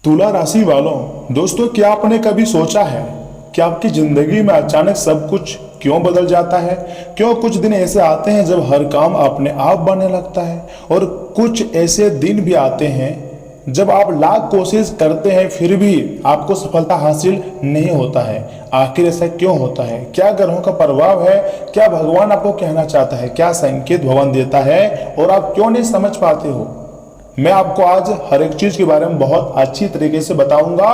तुला राशि वालों, दोस्तों क्या आपने कभी सोचा है कि आपकी जिंदगी में अचानक सब कुछ क्यों बदल जाता है? क्यों कुछ दिन ऐसे आते हैं जब हर काम अपने आप बनने लगता है, और कुछ ऐसे दिन भी आते हैं जब आप लाख कोशिश करते हैं फिर भी आपको सफलता हासिल नहीं होता है। आखिर ऐसा क्यों होता है? क्या ग्रहों का प्रभाव है? क्या भगवान आपको कहना चाहता है? क्या संकेत भगवान देता है और आप क्यों नहीं समझ पाते हो? मैं आपको आज हर एक चीज के बारे में बहुत अच्छी तरीके से बताऊंगा।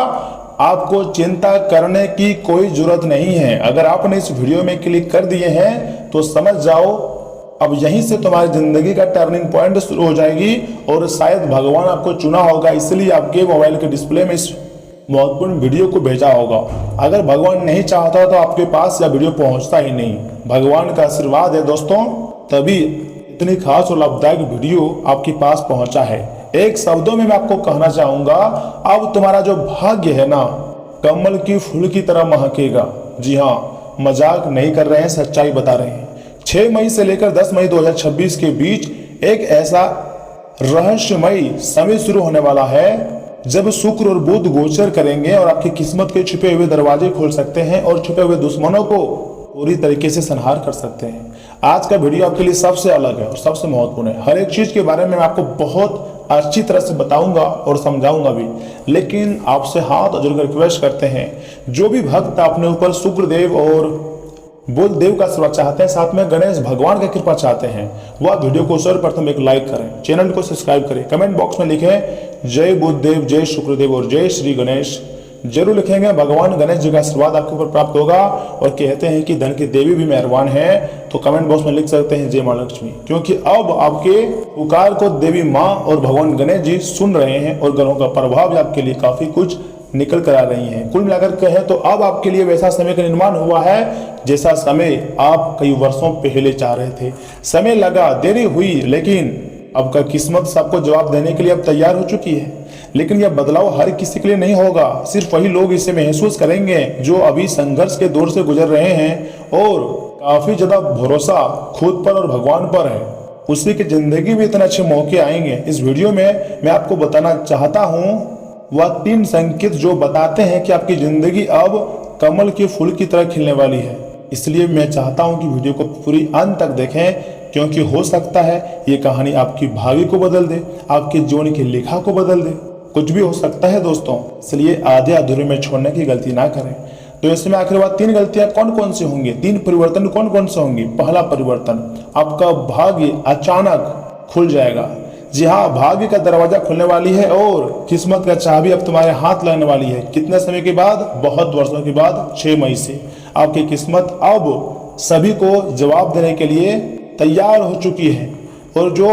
आपको चिंता करने की कोई जरूरत नहीं है। अगर आपने इस वीडियो में क्लिक कर दिए हैं तो समझ जाओ अब यहीं से तुम्हारी जिंदगी का टर्निंग पॉइंट शुरू हो जाएगी, और शायद भगवान आपको चुना होगा इसलिए आपके मोबाइल के डिस्प्ले में इस महत्वपूर्ण वीडियो को भेजा होगा। अगर भगवान नहीं चाहता तो आपके पास यह वीडियो पहुंचता ही नहीं। भगवान का आशीर्वाद है दोस्तों, तभी इतनी खास और लाभदायक वीडियो आपके पास पहुंचा है। एक शब्दों में मैं आपको कहना चाहूंगा, अब तुम्हारा जो भाग्य है ना, कमल की फूल की तरह महकेगा। जी हाँ, मजाक नहीं कर रहे हैं, सच्चाई बता रहे हैं। 6 मई से लेकर 10 मई 2026 के बीच एक ऐसा रहस्यमयी समय शुरू होने वाला है जब शुक्र और बुध गोचर करेंगे और आपकी किस्मत के छुपे हुए दरवाजे खोल सकते हैं और छुपे हुए दुश्मनों को पूरी तरीके से संहार कर सकते हैं। आज का वीडियो आपके लिए सबसे अलग है और सबसे महत्वपूर्ण है। हर एक चीज के बारे में मैं आपको बहुत अच्छी तरह से बताऊंगा और समझाऊंगा भी, लेकिन आपसे हाथ जोड़कर रिक्वेस्ट करते हैं, जो भी भक्त अपने ऊपर शुक्र देव और बुध देव का आशीर्वाद चाहते हैं, साथ में गणेश भगवान का कृपा चाहते हैं, वह वीडियो को सर्वप्रथम एक लाइक करें, चैनल को सब्सक्राइब करें, कमेंट बॉक्स में लिखें जय बुध देव, जय शुक्रदेव और जय श्री गणेश जरूर लिखेंगे। भगवान गणेश जी का आशीर्वाद आपके ऊपर प्राप्त होगा। और कहते हैं कि धन की देवी भी मेहरबान है, तो कमेंट बॉक्स में लिख सकते हैं जय मां लक्ष्मी, क्योंकि अब आपके पुकार को देवी मां और भगवान गणेश जी सुन रहे हैं और ग्रहों का प्रभाव भी आपके लिए काफी कुछ निकल कर आ रही है। कुल मिलाकर कहें तो अब आपके लिए वैसा समय का निर्माण हुआ है जैसा समय आप कई वर्षों पहले चाह रहे थे। समय लगा, देरी हुई, लेकिन अब का किस्मत सबको जवाब देने के लिए अब तैयार हो चुकी है। लेकिन यह बदलाव हर किसी के लिए नहीं होगा, सिर्फ वही लोग इसे महसूस करेंगे जो अभी संघर्ष के दौर से गुजर रहे हैं और काफी ज्यादा भरोसा खुद पर और भगवान पर है। उसी की जिंदगी में इतने अच्छे मौके आएंगे। इस वीडियो में मैं आपको बताना चाहता हूँ वह 3 संकेत जो बताते हैं कि आपकी जिंदगी अब कमल के फूल की तरह खिलने वाली है। इसलिए मैं चाहता हूं कि वीडियो को पूरी अंत तक देखें, क्योंकि हो सकता है ये कहानी आपकी भाग्य को बदल दे, आपके जीवन की लिखा को बदल दे। कुछ भी हो सकता है दोस्तों, इसलिए आधे अधूरे में छोड़ने की गलती ना करें। तो इसमें आखिर बात 3 गलतियां कौन कौन सी होंगी, 3 परिवर्तन कौन कौन से होंगे। पहला परिवर्तन, आपका भाग्य अचानक खुल जाएगा। जी हाँ, भाग्य का दरवाजा खुलने वाली है और किस्मत का चाबी अब तुम्हारे हाथ लगने वाली है। कितने समय के बाद? बहुत वर्षों के बाद। 6 मई से आपकी किस्मत अब सभी को जवाब देने के लिए तैयार हो चुकी है। और जो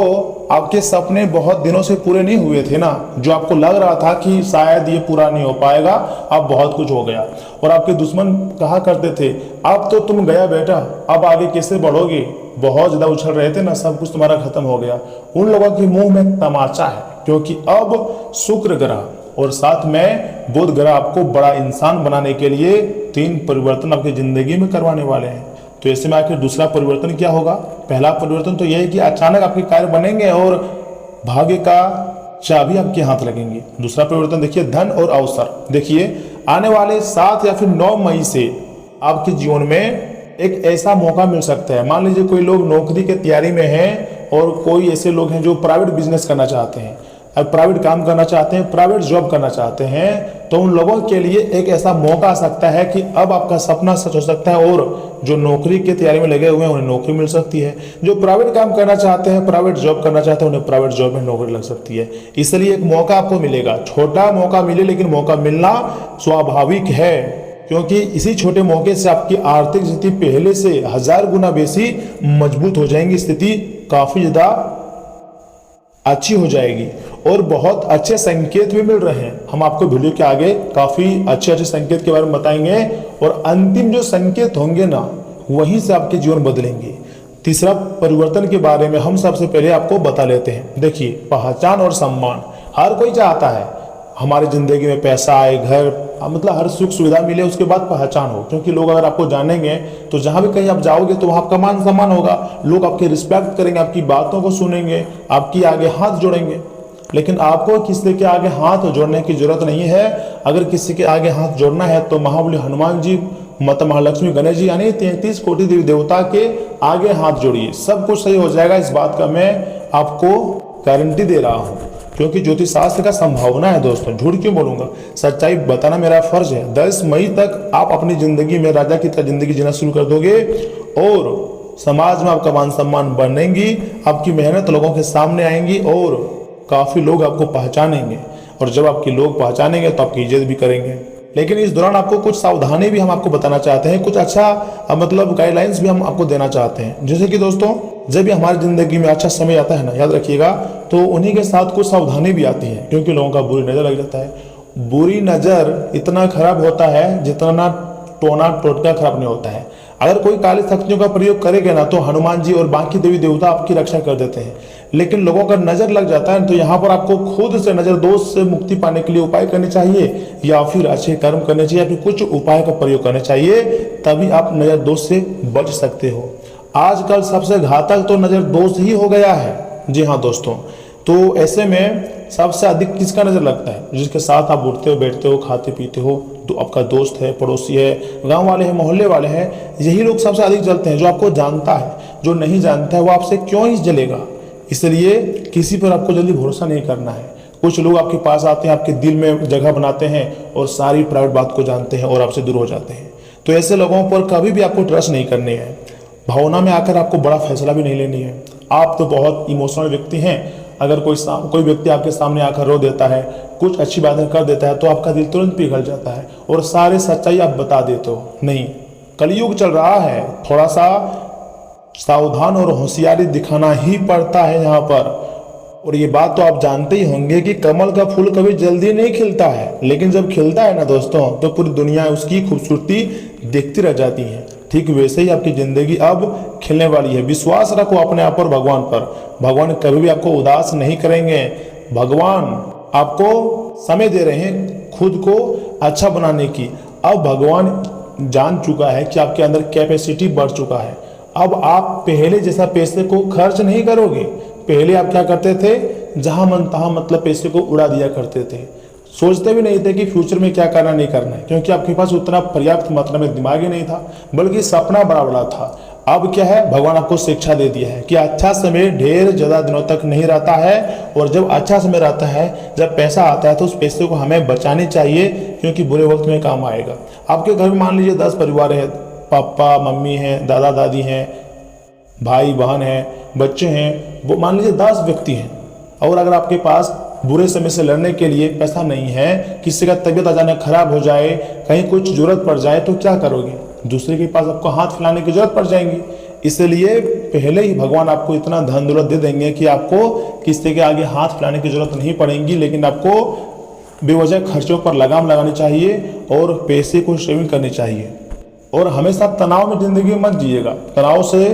आपके सपने बहुत दिनों से पूरे नहीं हुए थे ना, जो आपको लग रहा था कि शायद ये पूरा नहीं हो पाएगा, अब बहुत कुछ हो गया। और आपके दुश्मन कहा करते थे अब तो तुम गया बेटा, अब आगे कैसे बढ़ोगे, बहुत ज्यादा उछल रहे थे ना, सब कुछ तुम्हारा खत्म हो गया। उन लोगों के मुंह में तमाचा है, क्योंकि अब शुक्र ग्रह और साथ में बुध ग्रह आपको बड़ा इंसान बनाने के लिए 3 परिवर्तन आपकी जिंदगी में करवाने वाले हैं। तो ऐसे में आखिर दूसरा परिवर्तन क्या होगा? पहला परिवर्तन तो यह है कि अचानक आपके कार्य बनेंगे और भाग्य का चाबी आपके हाथ लगेंगे। दूसरा परिवर्तन देखिए, धन और अवसर। देखिए, आने वाले 7 या फिर 9 मई से आपके जीवन में एक ऐसा मौका मिल सकता है। मान लीजिए कोई लोग नौकरी की तैयारी में हैं और कोई ऐसे लोग हैं जो प्राइवेट बिजनेस करना चाहते हैं, अब प्राइवेट काम करना चाहते हैं, प्राइवेट जॉब करना चाहते हैं, तो उन लोगों के लिए एक ऐसा मौका आ सकता है कि अब आपका सपना सच हो सकता है और जो नौकरी की तैयारी में लगे हुए हैं उन्हें नौकरी मिल सकती है। जो प्राइवेट काम करना चाहते हैं, प्राइवेट जॉब करना चाहते हैं, उन्हें प्राइवेट जॉब में नौकरी लग सकती है। इसलिए एक मौका आपको मिलेगा, छोटा मौका मिले लेकिन मौका मिलना स्वाभाविक है, क्योंकि इसी छोटे मौके से आपकी आर्थिक स्थिति पहले से 1000 गुना बेसी मजबूत हो जाएंगी। स्थिति काफी ज्यादा अच्छी हो जाएगी और बहुत अच्छे संकेत भी मिल रहे हैं। हम आपको वीडियो के आगे काफी अच्छे अच्छे संकेत के बारे में बताएंगे और अंतिम जो संकेत होंगे ना, वहीं से आपके जीवन बदलेंगे। तीसरा परिवर्तन के बारे में हम सबसे पहले आपको बता लेते हैं। देखिए, पहचान और सम्मान हर कोई चाहता है हमारी जिंदगी में पैसा आए, घर, मतलब हर सुख सुविधा मिले, उसके बाद पहचान हो। क्योंकि लोग अगर आपको जानेंगे तो जहां भी कहीं आप जाओगे तो वहां आपका मान सम्मान होगा, लोग आपकी रिस्पेक्ट करेंगे, आपकी बातों को सुनेंगे, आपकी आगे हाथ जोड़ेंगे। लेकिन आपको किसी के आगे हाथ जोड़ने की जरूरत नहीं है। अगर किसी के आगे हाथ जोड़ना है तो महाबली हनुमान जी, माता महालक्ष्मी, गणेश जी यानी 33 कोटि देवी देवता के आगे हाथ जोड़िए, सब कुछ सही हो जाएगा। इस बात का मैं आपको गारंटी दे रहा हूँ, क्योंकि ज्योतिष शास्त्र का संभावना है दोस्तों, झूठ क्यों बोलूंगा, सच्चाई बताना मेरा फर्ज है। 10 मई तक आप अपनी जिंदगी में राजा की तरह जिंदगी जीना शुरू कर दोगे और समाज में आपका मान सम्मान बढ़ेगी, आपकी मेहनत लोगों के सामने आएंगी और काफी लोग आपको पहचानेंगे, और जब आपके लोग पहचानेंगे तो आपकी इज्जत भी करेंगे। लेकिन इस दौरान आपको कुछ सावधानी भी हम आपको बताना चाहते हैं, कुछ अच्छा मतलब गाइडलाइंस भी हम आपको देना चाहते हैं। जैसे कि दोस्तों, जब भी हमारी जिंदगी में अच्छा समय आता है ना, याद रखिएगा, तो उन्हीं के साथ कुछ सावधानी भी आती है, क्योंकि लोगों का बुरी नजर लग जाता है। बुरी नजर इतना खराब होता है जितना टोना टोटका खराब नहीं होता है। अगर कोई काली शक्तियों का प्रयोग करेगा ना, तो हनुमान जी और बाकी देवी देवता आपकी रक्षा कर देते हैं। लेकिन लोगों का नजर लग जाता है, तो यहाँ पर आपको खुद से नजर दोष से मुक्ति पाने के लिए उपाय करने चाहिए, या फिर अच्छे कर्म करने चाहिए, या फिर कुछ उपाय का प्रयोग करना चाहिए, तभी आप नजर दोष से बच सकते हो। आजकल सबसे घातक तो नजर दोष ही हो गया है। जी हाँ दोस्तों, तो ऐसे में सबसे अधिक किसका नजर लगता है? जिसके साथ आप उठते हो, बैठते हो, खाते पीते हो, तो आपका दोस्त है, पड़ोसी है, गांव वाले हैं, मोहल्ले वाले हैं, यही लोग सबसे अधिक जलते हैं। जो आपको जानता है, जो नहीं जानता है, वो आपसे क्यों ही जलेगा। इसलिए किसी पर आपको जल्दी भरोसा नहीं करना है। कुछ लोग आपके पास आते हैं, आपके दिल में जगह बनाते हैं और सारी प्राइवेट बात को जानते हैं और आपसे दूर हो जाते हैं। तो ऐसे लोगों पर कभी भी आपको ट्रस्ट नहीं करनी है। भावना में आकर आपको बड़ा फैसला भी नहीं लेनी है। आप तो बहुत इमोशनल व्यक्ति हैं। अगर कोई व्यक्ति आपके सामने आकर रो देता है, कुछ अच्छी बातें कर देता है, तो आपका दिल तुरंत पिघल जाता है और सारे सच्चाई आप बता देते हो। नहीं, कलयुग चल रहा है, थोड़ा सा सावधान और होशियारी दिखाना ही पड़ता है यहाँ पर। और ये बात तो आप जानते ही होंगे कि कमल का फूल कभी जल्दी नहीं खिलता है, लेकिन जब खिलता है ना दोस्तों, तो पूरी दुनिया उसकी खूबसूरती देखती रह जाती है। ठीक वैसे ही आपकी जिंदगी अब खिलने वाली है। विश्वास रखो अपने आप और भगवान पर। भगवान कभी भी आपको उदास नहीं करेंगे। भगवान आपको समय दे रहे हैं खुद को अच्छा बनाने की। अब भगवान जान चुका है कि आपके अंदर कैपेसिटी बढ़ चुका है। अब आप पहले जैसा पैसे को खर्च नहीं करोगे। पहले आप क्या करते थे, जहां मन तहां मतलब पैसे को उड़ा दिया करते थे, सोचते भी नहीं थे कि फ्यूचर में क्या करना नहीं करना है, क्योंकि आपके पास उतना पर्याप्त मात्रा में दिमाग ही नहीं था, बल्कि सपना बड़ा बड़ा था। अब क्या है, भगवान आपको शिक्षा दे दिया है कि अच्छा समय ढेर ज्यादा दिनों तक नहीं रहता है, और जब अच्छा समय रहता है, जब पैसा आता है, तो उस पैसे को हमें बचाने चाहिए, क्योंकि बुरे वक्त में काम आएगा। आपके घर में मान लीजिए 10 परिवार है, पापा मम्मी हैं, दादा दादी हैं, भाई बहन हैं, बच्चे हैं, वो मान लीजिए 10 व्यक्ति हैं, और अगर आपके पास बुरे समय से लड़ने के लिए पैसा नहीं है, किसी का तबीयत अचानक खराब हो जाए, कहीं कुछ जरूरत पड़ जाए, तो क्या करोगे? दूसरे के पास आपको हाथ फैलाने की जरूरत पड़ जाएगी। इसलिए पहले ही भगवान आपको इतना धन दौलत दे देंगे कि आपको किसी के आगे हाथ फैलाने की जरूरत नहीं पड़ेगी। लेकिन आपको बेवजह खर्चों पर लगाम लगानी चाहिए और पैसे को सेविंग करनी चाहिए। और हमेशा तनाव में जिंदगी मत जिएगा, तनाव से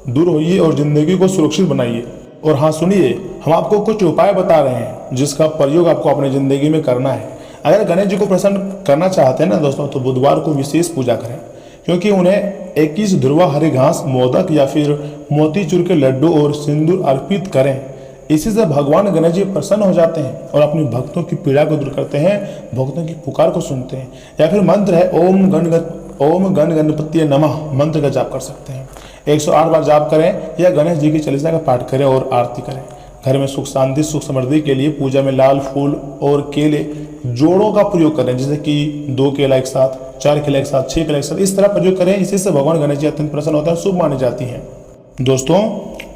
दूर होइए और जिंदगी को सुरक्षित बनाइए। और हाँ सुनिए, हम आपको कुछ उपाय बता रहे हैं जिसका प्रयोग आपको अपनी जिंदगी में करना है। अगर गणेश जी को प्रसन्न करना चाहते हैं ना दोस्तों, तो बुधवार को विशेष पूजा करें, क्योंकि उन्हें 21 ध्रुवा हरी घास, मोदक या फिर मोतीचूर के लड्डू और सिंदूर अर्पित करें। इसी से भगवान गणेश जी प्रसन्न हो जाते हैं और अपने भक्तों की पीड़ा को दूर करते हैं, भक्तों की पुकार को सुनते हैं। या फिर मंत्र है ओम गण गणपति नमः, मंत्र का जाप कर सकते हैं। 108 बार जाप करें या गणेश जी की चालीसा का पाठ करें और आरती करें। घर में सुख शांति सुख समृद्धि के लिए पूजा में लाल फूल और केले जोड़ों का प्रयोग करें, जैसे कि 2 केला एक साथ, 4 केला एक साथ, 6 केला एक साथ, इस तरह प्रयोग करें। इसी से भगवान गणेश जी अत्यंत प्रसन्न होते हैं, शुभ मानी जाती हैं। दोस्तों,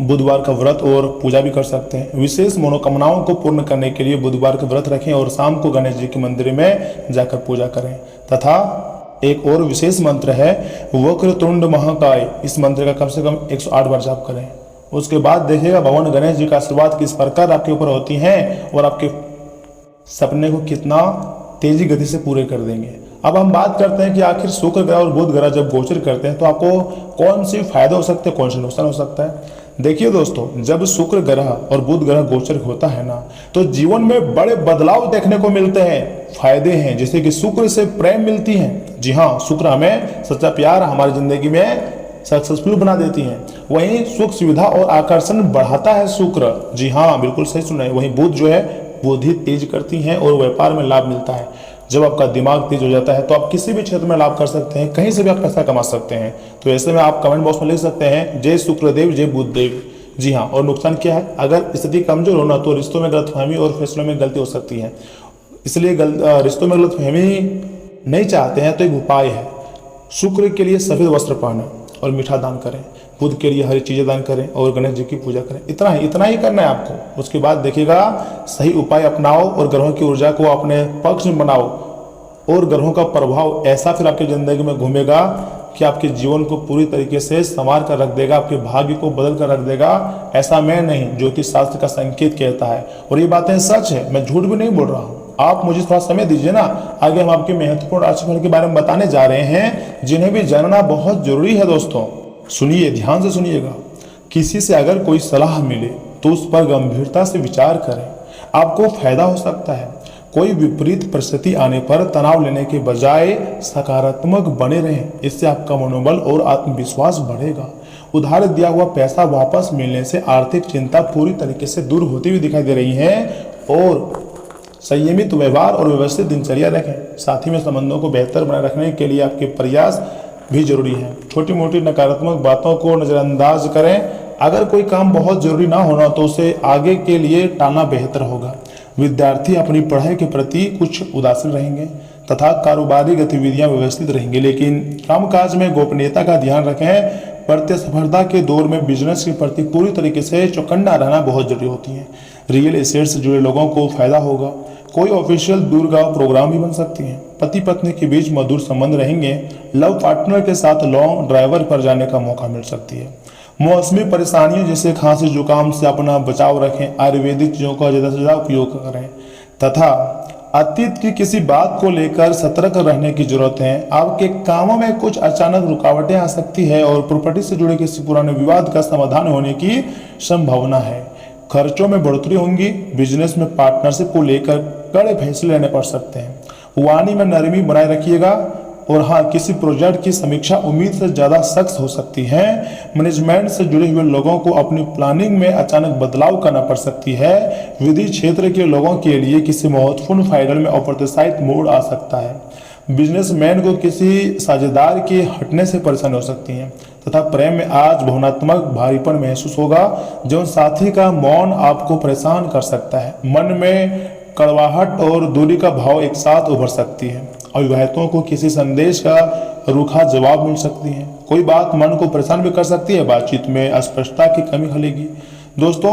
बुधवार का व्रत और पूजा भी कर सकते हैं। विशेष मनोकामनाओं को पूर्ण करने के लिए बुधवार का व्रत रखें और शाम को गणेश जी के मंदिर में जाकर पूजा करें। तथा एक और विशेष मंत्र है वक्रतुंड महाकाय, इस मंत्र का कम से कम 108 बार जाप करें। उसके बाद देखिएगा भगवान गणेश जी का आशीर्वाद किस प्रकार आपके ऊपर होती हैं और आपके सपने को कितना तेजी गति से पूरे कर देंगे। अब हम बात करते हैं कि आखिर शुक्र ग्रह और बुध ग्रह जब गोचर करते हैं तो आपको कौन सी फायदे हो सकते हैं, कौन से नुकसान हो सकता है। देखिए दोस्तों, जब शुक्र ग्रह और बुध ग्रह गोचर होता है ना, तो जीवन में बड़े बदलाव देखने को मिलते हैं। फायदे हैं, जैसे कि शुक्र से प्रेम मिलती है। जी हाँ, शुक्र हमें सच्चा प्यार हमारी जिंदगी में सक्सेसफुल बना देती हैं। वहीं सुख सुविधा और आकर्षण बढ़ाता है शुक्र, जी हाँ बिल्कुल सही सुना है। वहीं बुध जो है बुद्धि तेज करती हैं और व्यापार में लाभ मिलता है। जब आपका दिमाग तेज हो जाता है तो आप किसी भी क्षेत्र में लाभ कर सकते हैं, कहीं से भी आप पैसा कमा सकते हैं। तो ऐसे में आप कमेंट बॉक्स में लिख सकते हैं जय शुक्रदेव जय बुधदेव। जी हाँ, और नुकसान क्या है, अगर स्थिति कमजोर होना तो रिश्तों में गलतफहमी और फैसलों में गलती हो सकती है। इसलिए रिश्तों में गलतफहमी नहीं चाहते हैं तो एक उपाय है, शुक्र के लिए सफेद वस्त्र पहने और मीठा दान करें, बुध के लिए हरी चीजें दान करें और गणेश जी की पूजा करें। इतना ही करना है आपको। उसके बाद देखिएगा सही उपाय अपनाओ और ग्रहों की ऊर्जा को अपने पक्ष में बनाओ और ग्रहों का प्रभाव ऐसा फिर आपकी जिंदगी में घूमेगा कि आपके जीवन को पूरी तरीके से संवार कर रख देगा, आपके भाग्य को बदल कर रख देगा। ऐसा मैं नहीं, ज्योतिष शास्त्र का संकेत कहता है और ये बातें सच है, मैं झूठ भी नहीं बोल रहा हूँ। आप मुझे थोड़ा समय दीजिए ना, आगे हम आपके महत्वपूर्ण राशिफल के बारे में बताने जा रहे हैं जिन्हें भी जानना बहुत जरूरी है। दोस्तों सुनिए, ध्यान से सुनिएगा। किसी से अगर कोई सलाह मिले तो उस पर गंभीरता से विचार करें, आपको फायदा हो सकता है। कोई विपरीत परिस्थिति आने पर तनाव लेने के बजाय सकारात्मक बने रहें, इससे आपका मनोबल और आत्मविश्वास बढ़ेगा। उधार दिया हुआ पैसा वापस मिलने से आर्थिक चिंता पूरी तरीके से दूर होती हुई दिखाई दे रही है। और संयमित व्यवहार और व्यवस्थित दिनचर्या रखें। साथ ही में संबंधों को बेहतर बनाए रखने के लिए आपके प्रयास भी जरूरी है। छोटी मोटी नकारात्मक बातों को नजरअंदाज करें। अगर कोई काम बहुत जरूरी ना होना तो उसे आगे के लिए टालना बेहतर होगा। विद्यार्थी अपनी पढ़ाई के प्रति कुछ उदासीन रहेंगे तथा कारोबारी गतिविधियां व्यवस्थित रहेंगी, लेकिन कामकाज में गोपनीयता का ध्यान रखें। प्रतिस्पर्धा के दौर में बिजनेस के प्रति पूरी तरीके से चौकन्ना रहना बहुत जरूरी होती है। रियल एस्टेट से जुड़े लोगों को फायदा होगा। कोई ऑफिशियल दूरगांव प्रोग्राम भी बन सकती है। पति पत्नी के बीच मधुर संबंध रहेंगे। लव पार्टनर के साथ लॉन्ग ड्राइवर पर जाने का मौका मिल सकती है। मौसमी परेशानियों जैसे खांसी जुकाम से अपना बचाव रखें। आयुर्वेदिक चीजों का ज्यादा से ज्यादा उपयोग करें तथा अतीत की किसी बात को लेकर सतर्क रहने की जरूरत है। आपके कामों में कुछ अचानक रुकावटें आ सकती है और प्रॉपर्टी से जुड़े किसी पुराने विवाद का समाधान होने की संभावना है। खर्चों में बढ़ोतरी होंगी। बिजनेस में पार्टनरशिप को लेकर कड़े फैसले लेने पड़ सकते हैं। वाणी में नरमी बनाए रखिएगा। और हाँ, किसी प्रोजेक्ट की समीक्षा उम्मीद से ज्यादा सख्त हो सकती है। मैनेजमेंट से जुड़े हुए लोगों को अपनी प्लानिंग में अचानक बदलाव करना पड़ सकती है। विधि क्षेत्र के लोगों के लिए किसी महत्वपूर्ण फाइल में अप्रत्याशित मोड़ आ सकता है। बिजनेसमैन को किसी साझेदार के हटने से परेशानी हो सकती है तथा प्रेम में आज भावनात्मक भारीपन महसूस होगा। जो साथी का मौन आपको परेशान कर सकता है। मन में कड़वाहट और दूरी का भाव एक साथ उभर सकती है। अविवाहितों को किसी संदेश का रूखा जवाब मिल सकती है। कोई बात मन को परेशान भी कर सकती है। बातचीत में अस्पष्टता की कमी खलेगी। दोस्तों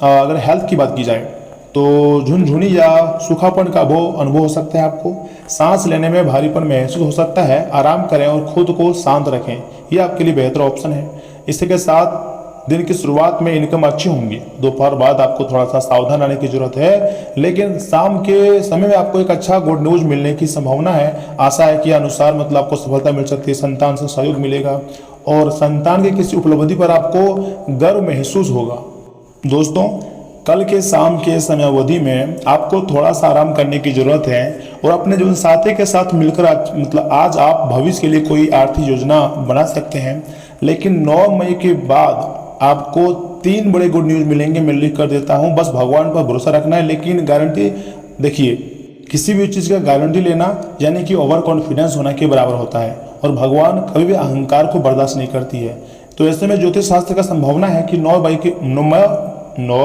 अगर हेल्थ की बात की जाए तो झुनझुनी या सूखापन का अनुभव हो सकता है। आपको सांस लेने में भारीपन महसूस हो सकता है। आराम करें और खुद को शांत रखें, यह आपके लिए बेहतर ऑप्शन है। इसी के साथ दिन की शुरुआत में इनकम अच्छी होंगी। दोपहर बाद आपको थोड़ा सा सावधान रहने की जरूरत है, लेकिन शाम के समय में आपको एक अच्छा गुड न्यूज मिलने की संभावना है। आशा है कि अनुसार आपको सफलता मिल सकती है। संतान से सहयोग मिलेगा और संतान की किसी उपलब्धि पर आपको गर्व महसूस होगा। दोस्तों कल के शाम के समयावधि में आपको थोड़ा सा आराम करने की जरूरत है और अपने जीवन साथी के साथ मिलकर आज आप भविष्य के लिए कोई आर्थिक योजना बना सकते हैं। लेकिन 9 मई के बाद आपको 3 बड़े गुड न्यूज मिलेंगे। मैं लिख कर देता हूं, बस भगवान पर भरोसा रखना है। लेकिन गारंटी देखिए, किसी भी चीज का गारंटी लेना यानी कि ओवर कॉन्फिडेंस होना के बराबर होता है और भगवान कभी भी अहंकार को बर्दाश्त नहीं करती है। तो ऐसे में ज्योतिष शास्त्र का संभावना है कि 9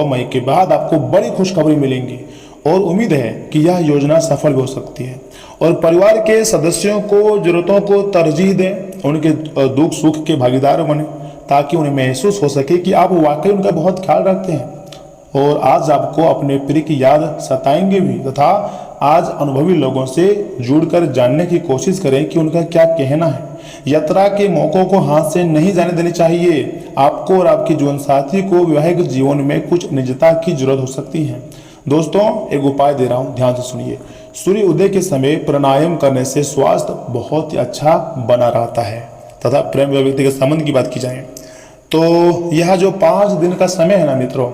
मई के बाद आपको बड़ी खुशखबरी मिलेंगी और उम्मीद है कि यह योजना सफल भी हो सकती है। और परिवार के सदस्यों को जरूरतों को तरजीह दें, उनके दुख सुख के भागीदार बने ताकि उन्हें महसूस हो सके कि आप वाकई उनका बहुत ख्याल रखते हैं। और आज आपको अपने प्रिय की याद सताएंगे भी तथा आज अनुभवी लोगों से जुड़कर जानने की कोशिश करें कि उनका क्या कहना है। यात्रा के मौकों को हाथ से नहीं जाने देनी चाहिए। आपको और आपके जीवन साथी को वैवाहिक जीवन में कुछ निजता की जरूरत हो सकती है। दोस्तों एक उपाय दे रहा हूँ, ध्यान से सुनिए। सूर्य उदय के समय प्राणायाम करने से स्वास्थ्य बहुत ही अच्छा बना रहता है तथा प्रेम व्यक्ति के संबंध की बात की जाए तो यह जो 5 दिन का समय है ना मित्रों,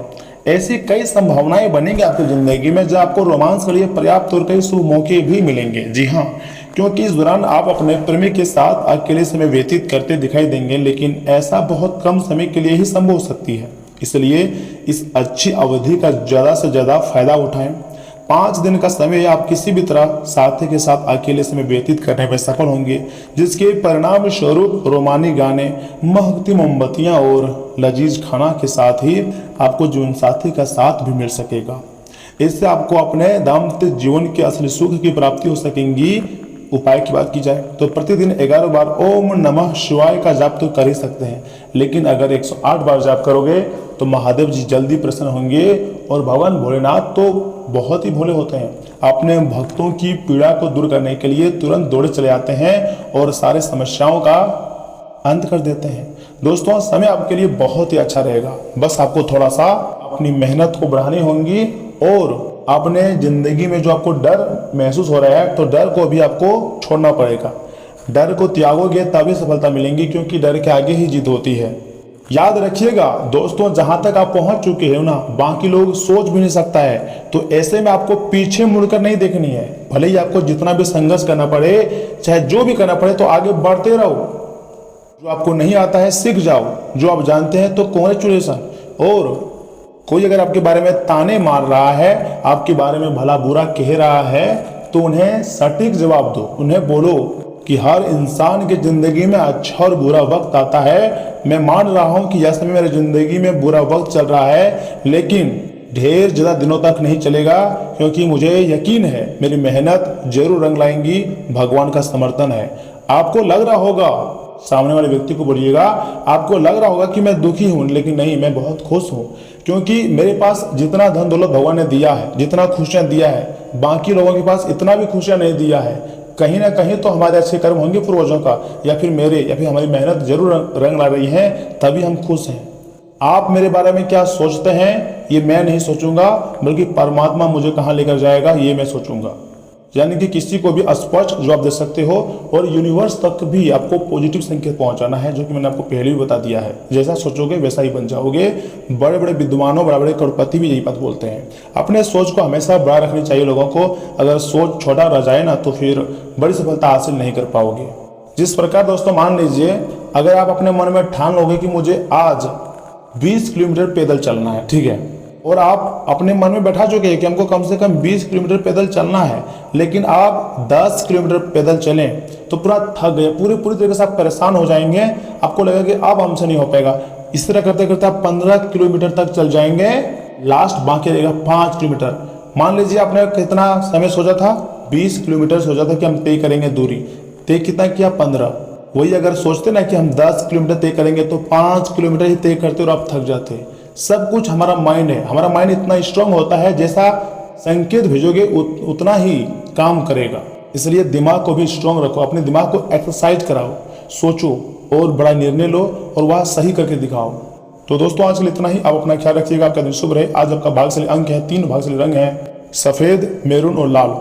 ऐसी कई संभावनाएं बनेंगी आपकी जिंदगी में जो आपको रोमांस के लिए पर्याप्त और कई शुभ मौके भी मिलेंगे। जी हाँ, क्योंकि इस दौरान आप अपने प्रेमी के साथ अकेले समय व्यतीत करते दिखाई देंगे, लेकिन ऐसा बहुत कम समय के लिए ही संभव हो सकती है। इसलिए इस अच्छी अवधि का ज़्यादा से ज़्यादा फायदा उठाएं। 5 दिन का समय आप किसी भी तरह साथी के साथ अकेले समय व्यतीत करने में सफल होंगे, जिसके परिणाम स्वरूप रोमानी गाने, महकती मोमबत्तियां और लजीज खाना के साथ ही आपको जीवन साथी का साथ भी मिल सकेगा। इससे आपको अपने दाम्पत्य जीवन के असली सुख की प्राप्ति हो सकेंगी। उपाय की बात की जाए तो प्रतिदिन 11 बार ओम नमः शिवाय का जाप तो कर ही सकते हैं, लेकिन अगर 108 बार जाप करोगे तो महादेव जी जल्दी प्रसन्न होंगे। और भगवान भोलेनाथ तो बहुत ही भोले होते हैं, अपने भक्तों की पीड़ा को दूर करने के लिए तुरंत दौड़े चले आते हैं और सारे समस्याओं का अंत कर देते हैं। दोस्तों, समय आपके लिए बहुत ही अच्छा रहेगा, बस आपको थोड़ा सा अपनी मेहनत को बढ़ानी होगी और अपने जिंदगी में जो आपको डर महसूस हो रहा है तो डर को भी आपको छोड़ना पड़ेगा। डर को त्यागोगे तभी सफलता मिलेंगी, क्योंकि डर के आगे ही जीत होती है। याद रखिएगा दोस्तों, जहां तक आप पहुंच चुके हैं ना, बाकी लोग सोच भी नहीं सकता है। तो ऐसे में आपको पीछे मुड़कर नहीं देखनी है। भले ही आपको जितना भी संघर्ष करना पड़े, चाहे जो भी करना पड़े, तो आगे बढ़ते रहो। जो आपको नहीं आता है सीख जाओ, जो आप जानते हैं तो कांग्रेचुलेसन। और कोई अगर आपके बारे में ताने मार रहा है, आपके बारे में भला बुरा कह रहा है, तो उन्हें सटीक जवाब दो। उन्हें बोलो कि हर इंसान की जिंदगी में अच्छा और बुरा वक्त आता है। मैं मान रहा हूं कि यह समय मेरी जिंदगी में बुरा वक्त चल रहा है, लेकिन ढेर ज्यादा दिनों तक नहीं चलेगा, क्योंकि मुझे यकीन है मेरी मेहनत जरूर रंग लाएंगी। भगवान का समर्थन है। आपको लग रहा होगा, सामने वाले व्यक्ति को बोलिएगा, आपको लग रहा होगा कि मैं दुखी हूं, लेकिन नहीं, मैं बहुत खुश हूं, क्योंकि मेरे पास जितना धन दौलत भगवान ने दिया है, जितना खुशियां दिया है, बाकी लोगों के पास इतना भी खुशियां नहीं दिया है। कहीं ना कहीं तो हमारे अच्छे कर्म होंगे पूर्वजों का, या फिर मेरे, या फिर हमारी मेहनत जरूर रंग ला रही है, तभी हम खुश हैं। आप मेरे बारे में क्या सोचते हैं ये मैं नहीं सोचूंगा, बल्कि परमात्मा मुझे कहाँ लेकर जाएगा ये मैं सोचूंगा। यानी कि किसी को भी स्पष्ट जवाब दे सकते हो, और यूनिवर्स तक भी आपको पॉजिटिव संकेत पहुंचाना है, जो कि मैंने आपको पहले भी बता दिया है। जैसा सोचोगे वैसा ही बन जाओगे। बड़े बड़े विद्वानों, बड़े बड़े करोड़पति भी यही बात बोलते हैं। अपने सोच को हमेशा बड़ा रखनी चाहिए लोगों को। अगर सोच छोटा रह जाए ना, तो फिर बड़ी सफलता हासिल नहीं कर पाओगे। जिस प्रकार दोस्तों, मान लीजिए अगर आप अपने मन में ठान लोगे कि मुझे आज 20 किलोमीटर पैदल चलना है, ठीक है, और आप अपने मन में बैठा चुके हैं कि हमको कम से कम 20 किलोमीटर पैदल चलना है, लेकिन आप 10 किलोमीटर पैदल चलें तो पूरा थक गए, पूरी तरीके से आप परेशान हो जाएंगे। आपको लगेगा कि अब हमसे नहीं हो पाएगा। इस तरह करते करते आप 15 किलोमीटर तक चल जाएंगे। लास्ट बाकी रहेगा 5 किलोमीटर। मान लीजिए आपने कितना समय सोचा था, 20 किलोमीटर सोचा था कि हम तय करेंगे दूरी। तय कितना किया? 15। वही अगर सोचते ना कि हम 10 किलोमीटर तय करेंगे, तो 5 किलोमीटर ही तय करते और आप थक जाते। सब कुछ हमारा माइंड है। हमारा माइंड इतना स्ट्रांग होता है, जैसा संकेत भेजोगे उतना ही काम करेगा। इसलिए दिमाग को भी स्ट्रांग रखो, अपने दिमाग को एक्सरसाइज कराओ, सोचो और बड़ा निर्णय लो और वह सही करके दिखाओ। तो दोस्तों, आज के लिए इतना ही। आप अपना ख्याल रखिएगा। आपका दिन शुभ रहे। आज आपका भाग्यशाली अंक है 3, भाग्यशाली रंग है सफेद, मैरून और लाल।